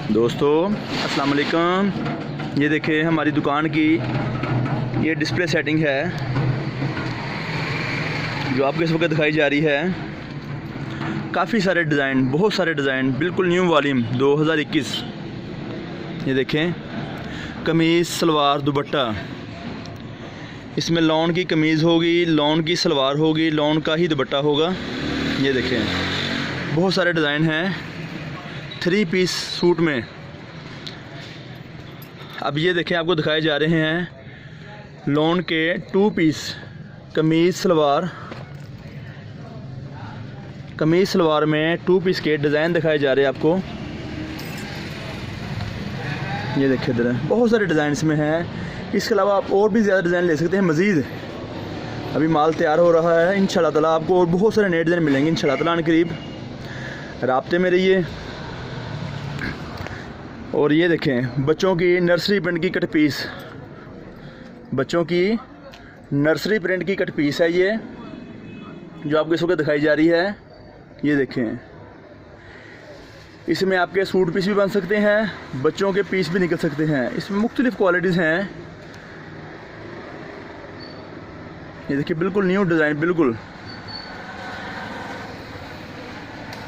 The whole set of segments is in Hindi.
दोस्तों अस्सलाम वालेकुम। ये देखें हमारी दुकान की ये डिस्प्ले सेटिंग है जो आपको इस वक्त दिखाई जा रही है। काफ़ी सारे डिज़ाइन, बहुत सारे डिज़ाइन, बिल्कुल न्यू वॉल्यूम 2021। ये देखें कमीज़, सलवार, दुपट्टा। इसमें लॉन की कमीज़ होगी, लॉन की सलवार होगी, लॉन का ही दुपट्टा होगा। ये देखें बहुत सारे डिज़ाइन हैं 3 पीस सूट में। अब ये देखें आपको दिखाए जा रहे हैं लॉन के 2 पीस कमीज़ सलवार में 2 पीस के डिज़ाइन दिखाए जा रहे हैं आपको। ये देखिए इधर बहुत सारे डिज़ाइन इसमें हैं। इसके अलावा आप और भी ज़्यादा डिज़ाइन ले सकते हैं मज़ीद। अभी माल तैयार हो रहा है, इंशाल्लाह ताला आपको और बहुत सारे नए डिज़ाइन मिलेंगे इंशाल्लाह ताला करीब। राब्ते में रहिए। और ये देखें बच्चों की नर्सरी प्रिंट की कट पीस, बच्चों की नर्सरी प्रिंट की कट पीस है ये जो आपको इस वक्त दिखाई जा रही है। ये देखें इसमें आपके सूट पीस भी बन सकते हैं, बच्चों के पीस भी निकल सकते हैं। इसमें मुख्तलिफ़ क्वालिटीज़ हैं। ये देखिए बिल्कुल न्यू डिज़ाइन, बिल्कुल।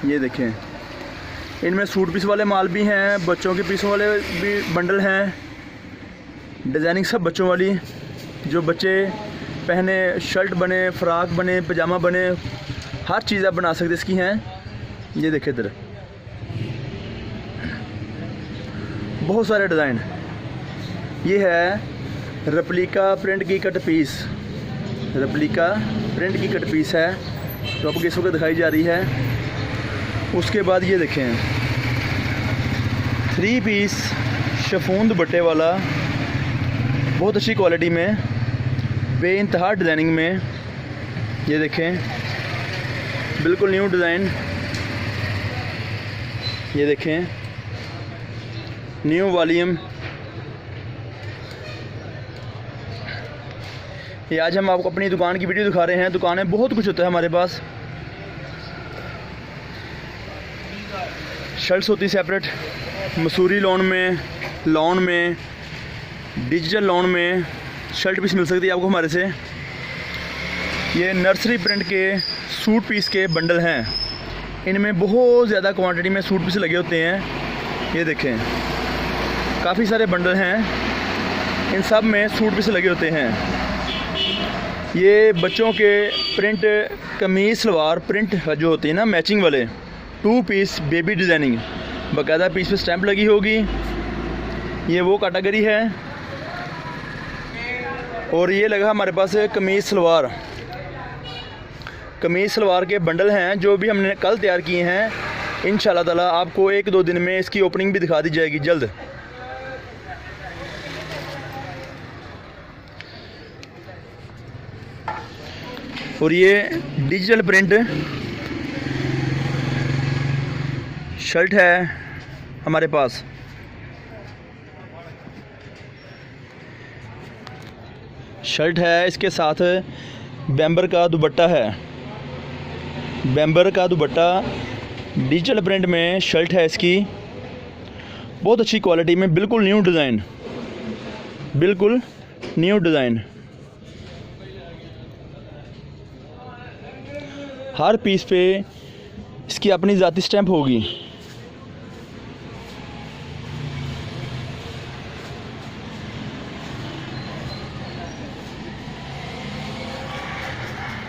ये देखें इनमें सूट पीस वाले माल भी हैं, बच्चों के पीसों वाले भी बंडल हैं। डिज़ाइनिंग सब बच्चों वाली, जो बच्चे पहने, शर्ट बने, फ़्राक बने, पजामा बने, हर चीज़ आप बना सकते इसकी हैं। ये देखें इधर बहुत सारे डिज़ाइन। ये है रेप्लिका प्रिंट की कट पीस, रेप्लिका प्रिंट की कट पीस है जो आपको इस वक्त दिखाई जा रही है। उसके बाद ये देखें 3 पीस शिफॉन दुपट्टे वाला, बहुत अच्छी क्वालिटी में, बेइंतहा डिज़ाइनिंग में। ये देखें बिल्कुल न्यू डिज़ाइन। ये देखें न्यू वॉल्यूम। ये आज हम आपको अपनी दुकान की वीडियो दिखा रहे हैं। दुकान में बहुत कुछ होता है हमारे पास। शर्ट्स होती सेपरेट, मसूरी लॉन में, डिजिटल लॉन में शर्ट पीस मिल सकती है आपको हमारे से। ये नर्सरी प्रिंट के सूट पीस के बंडल हैं। इनमें बहुत ज़्यादा क्वांटिटी में सूट पीस लगे होते हैं। ये देखें काफ़ी सारे बंडल हैं, इन सब में सूट पीस लगे होते हैं। ये बच्चों के प्रिंट कमीज़ सलवार प्रिंट जो होती है ना, मैचिंग वाले 2 पीस बेबी डिज़ाइनिंग, बाकायदा पीस पे स्टैंप लगी होगी। ये वो कैटेगरी है। और ये लगा हमारे पास कमीज़ सलवार के बंडल हैं जो भी हमने कल तैयार किए हैं। इंशाल्लाह ताला आपको 1-2 दिन में इसकी ओपनिंग भी दिखा दी जाएगी जल्द। और ये डिजिटल प्रिंट शर्ट है हमारे पास। शर्ट है, इसके साथ बैम्बर का दुपट्टा है। बैम्बर का दुपट्टा डिजिटल प्रिंट में शर्ट है इसकी, बहुत अच्छी क्वालिटी में, बिल्कुल न्यू डिज़ाइन, बिल्कुल न्यू डिज़ाइन। हर पीस पे इसकी अपनी ज़ाती स्टैंप होगी।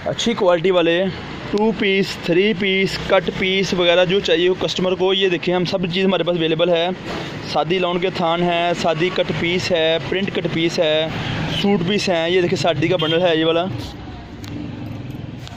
अच्छी क्वालिटी वाले 2 पीस, 3 पीस, कट पीस वगैरह जो चाहिए हो कस्टमर को। ये देखें हम सब चीज़ हमारे पास अवेलेबल है। सादी लॉन के थान है, सादी कट पीस है, प्रिंट कट पीस है, सूट पीस हैं। ये देखिए साड़ी का बंडल है ये वाला।